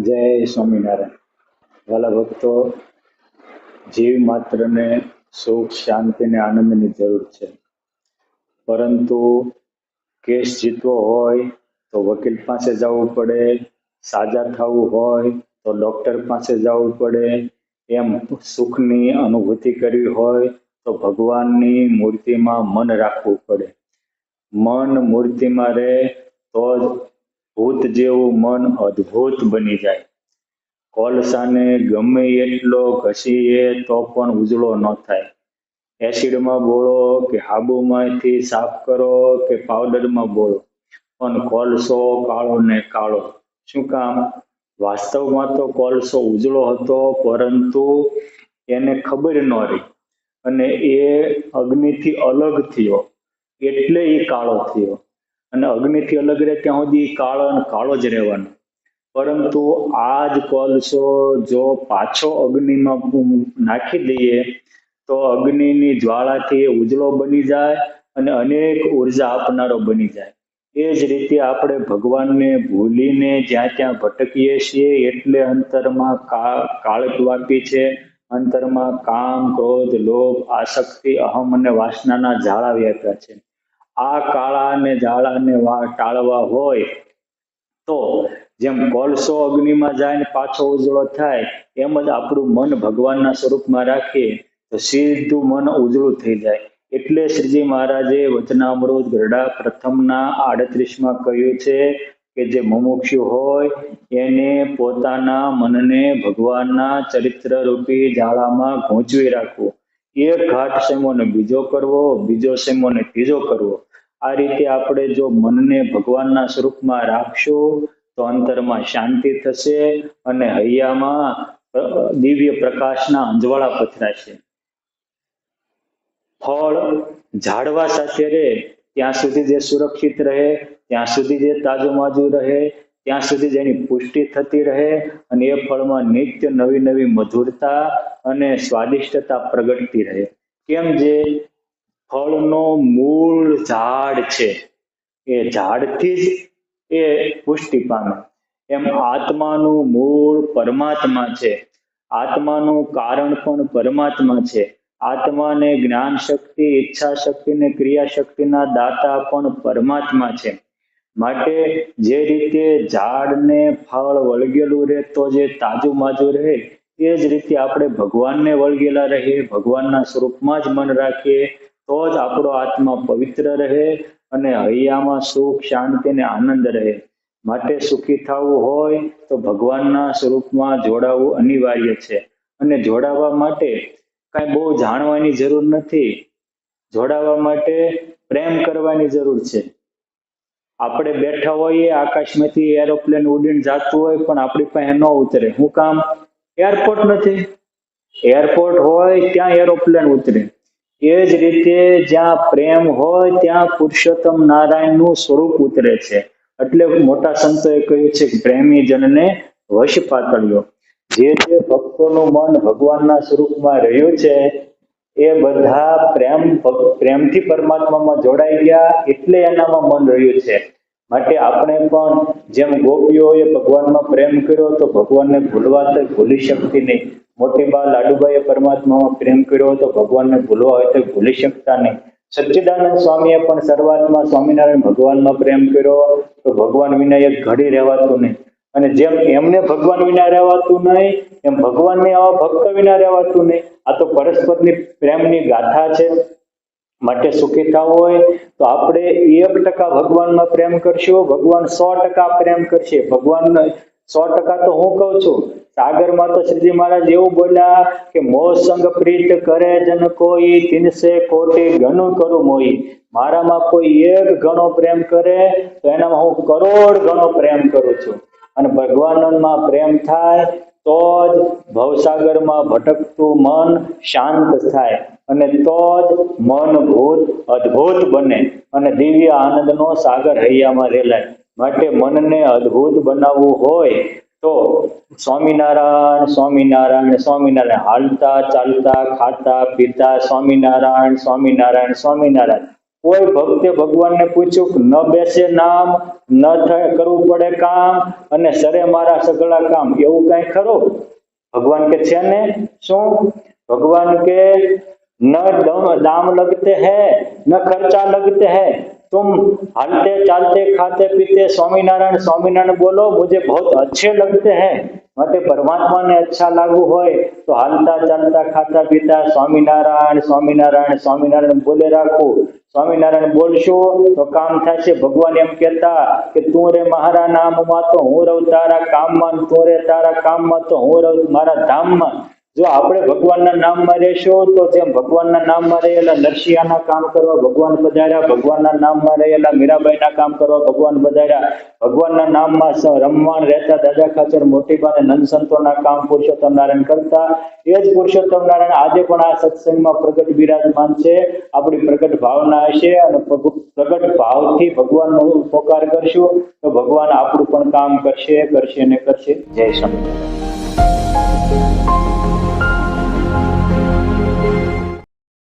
જય સ્વામિનારાયણ. વાલા ભક્તો, જીવ માત્રને સુખ, શાંતિ અને આનંદની જરૂર છે. પરંતુ કેસ જીતવો હોય તો વકીલ પાસે જવું પડે, સાજા થવું હોય તો ડોક્ટર પાસે જવું પડે, એમ સુખની અનુભૂતિ કરવી હોય તો ભગવાનની મૂર્તિમાં મન રાખવું પડે. મન મૂર્તિમાં રહે તો જ ભૂત જેવું મન અદ્ભુત બની જાય. કોલસાને ગમે એટલો ઘસીએ તો પણ ઉજળો ન થાય. એસિડમાં બોળો કે હાબુમાંથી સાફ કરો કે પાવડરમાં બોળો, પણ કોલસો કાળો ને કાળો. શું કામ? વાસ્તવમાં તો કોલસો ઉજળો હતો, પરંતુ એને ખબર ન રહી અને એ અગ્નિથી અલગ થયો, એટલે એ કાળો થયો. અને અગ્નિથી અલગ રહે ત્યાં સુધી કાળો અને કાળો જ રહેવાનો. પરંતુ આ જ કોલસો જો પાછો અગ્નિમાં નાખી દઈએ તો અગ્નિની જ્વાળાથી એ ઉજળો બની જાય અને અનેક ઉર્જા આપનારો બની જાય. એ જ રીતે આપણે ભગવાનને ભૂલીને જ્યાં ત્યાં ભટકીએ છીએ, એટલે અંતરમાં કાળક વાપી છે. અંતરમાં કામ, ક્રોધ, લોભ, આસક્તિ, અહમ અને વાસનાના જાળા વ્યાપ્યા છે. આ કાળા અને જાળાને ટાળવા હોય તો જેમ કોલસો અગ્નિમાં જાય ને પાછો ઉજળો થાય, એમ જ આપણું મન ભગવાનના સ્વરૂપમાં રાખીએ તો સીધું મન ઉજળું થઈ જાય. એટલે શ્રીજી મહારાજે વચનામૃત ગરડા પ્રથમના 38માં કહ્યું છે કે જે મુમુક્ષુ હોય એને પોતાના મનને ભગવાનના ચરિત્ર રૂપી જાળામાં ગૂંચવી રાખવું. એક ઘાટ સેમો ને બીજો કરવો, બીજો સેમો ને ત્રીજો કરવો. આ રીતે આપણે જો મનને ભગવાનના સ્વરૂપમાં રાખશું તો અંતરમાં શાંતિ થશે અને હૈયામાં દિવ્ય પ્રકાશના અંજવાળા પથરાશે. ફળ ઝાડવા સાથે રહે ત્યાં સુધી જે સુરક્ષિત રહે, ત્યાં સુધી જે તાજુમાજુ રહે, ત્યાં સુધી જેની પુષ્ટિ થતી રહે અને એ ફળમાં નિત્ય નવી નવી મધુરતા અને સ્વાદિષ્ટતા પ્રગટતી રહે. કેમ? જે ફળનો મૂળ ઝાડ છે, એ ઝાડથી જ એ પુષ્ટિ પામે. એમ આત્માનું મૂળ પરમાત્મા છે, આત્માનું કારણ પણ પરમાત્મા છે. આત્માને જ્ઞાન શક્તિ, ઈચ્છા શક્તિ ને ક્રિયા શક્તિના દાતા પણ પરમાત્મા છે. માટે જે રીતે ઝાડને ફળ વળગેલું રહે તો જે તાજું માજુ રહે, એ જ રીતે આપણે ભગવાનને વળગેલા રહીએ, ભગવાનના સ્વરૂપમાં જ મન રાખીએ તો જ આપણો આત્મા પવિત્ર રહે અને હૈયામાં સુખ, શાંતિ અને આનંદ રહે. માટે સુખી થવું હોય તો ભગવાનના સ્વરૂપમાં જોડાવું અનિવાર્ય છે. અને જોડાવા માટે કાંઈ બહુ જાણવાની જરૂર નથી. જોડાવા માટે પ્રેમ કરવાની જરૂર છે. આપણે બેઠા હોઈએ, આકાશમાંથી એરોપ્લેન ઉડીને જતું હોય પણ આપણી પાસે ન ઉતરે. શું કામ? એરપોર્ટ નથી. એરપોર્ટ હોય ત્યાં એરોપ્લેન ઉતરે. એ જ રીતે જ્યાં પ્રેમ હોય ત્યાં પુરુષોત્તમ નારાયણનું સ્વરૂપ ઉતરે છે. એટલે મોટા સંતોએ કહ્યું છે કે પ્રેમી જનને વશ પાતળ્યો. જે જે ભક્તોનું મન ભગવાનના સ્વરૂપમાં રહ્યું છે એ બધા પ્રેમથી પરમાત્મામાં જોડાઈ ગયા, એટલે એનામાં મન રહ્યું છે. માટે આપણે પણ જેમ ગોપીઓએ ભગવાનમાં પ્રેમ કર્યો તો ભગવાનને ભૂલવા તો ભૂલી શકતી નહીં. મોટી બા લાડુબાઈએ પરમાત્મામાં પ્રેમ કર્યો તો ભગવાનને ભૂલવા હોય તો ભૂલી શકતા નહીં. સચ્ચિદાનંદ સ્વામીએ પણ શરૂઆતમાં સ્વામિનારાયણ ભગવાનમાં પ્રેમ કર્યો તો ભગવાન વિના એક ઘડી રહેવાતું નહીં. અને જેમ એમને ભગવાન વિના રહેવાતું નહીં, એમ ભગવાનને આવા ભક્ત વિના રહેવાતું નહીં. આ તો પરસ્પરની પ્રેમની ગાથા છે. માટે સુખી થવું હોય તો આપણે 1% ભગવાનમાં પ્રેમ કરશું, ભગવાન 100% પ્રેમ કરશે. ભગવાન 100% તો હું કહું છું, સાગરમાં તો શ્રીજી મહારાજ એવું બોલ્યા કે મોહ સંગ પ્રીત કરે જન કોઈ, તિનસે કોટી ઘણું કરું મોઈ. મારામાં કોઈ એક ગણો પ્રેમ કરે તો એનામાં હું કરોડ ગણો પ્રેમ કરું છું. અને ભગવાનમાં પ્રેમ થાય તો જ ભવસાગરમાં ભટકતું મન શાંત થાય અને તો જ મન ભૂત અદ્ભુત બને અને દિવ્ય આનંદનો સાગર હૈયામાં રેલાય. માટે મનને અદ્ભુત બનાવવું હોય તો સ્વામિનારાયણ સ્વામિનારાયણ સ્વામિનારાયણ, હાલતા ચાલતા ખાતા પીતા સ્વામિનારાયણ સ્વામિનારાયણ સ્વામિનારાયણ. કોઈ ભક્તે ભગવાનને પૂછ્યું કે ન બેસે નામ, ન થાય કરવું પડે કામ, અને સરે મારા સગળા કામ, એવું કઈ ખરું? ભગવાન કે છે ને શું? ભગવાન કે न दाम लगते हैं न खर्चा लगते हैं, तुम हालते चालते खाते पीते स्वामीनारायण स्वामीनारायण बोलो, मुझे बहुत अच्छे लगते हैं। માટે પરમાત્માને અચ્છા લાગુ હોય તો હાલતા ચાલતા ખાતા પીતા સ્વામિનારાયણ સ્વામિનારાયણ સ્વામિનારાયણ બોલે રાખવું। સ્વામિનારાયણ બોલશો તો કામ થશે। ભગવાન એમ કહેતા કે તું રે મારા નામમાં તો હું રહું તારા કામમાં, તું રે તારા કામમાં તો હું રહું મારા ધામમાં। જો આપણે ભગવાનના નામમાં રહેશું તો જેમ ભગવાનના નામમાં રહેલા નરસિંહાના કામ કરવા ભગવાન પધાર્યા, ભગવાનના નામમાં રહેલા મીરાબાઈના કામ કરવા ભગવાન પધાર્યા, ભગવાનના નામમાં રમવાણ રહેતા દાદા ખાચર મોટીબા અને નંદ સંતોના કામ પુરુષોત્તમ નારાયણ કરતા। એ જ પુરુષોત્તમ નારાયણ આજે પણ આ સત્સંગમાં પ્રગટ બિરાજમાન છે। આપણી પ્રગટ ભાવના હશે અને પ્રગટ ભાવથી ભગવાનનો પોકાર કરશું તો ભગવાન આપણું પણ કામ કરશે ને કરશે। જય સ્વામિનારાયણ।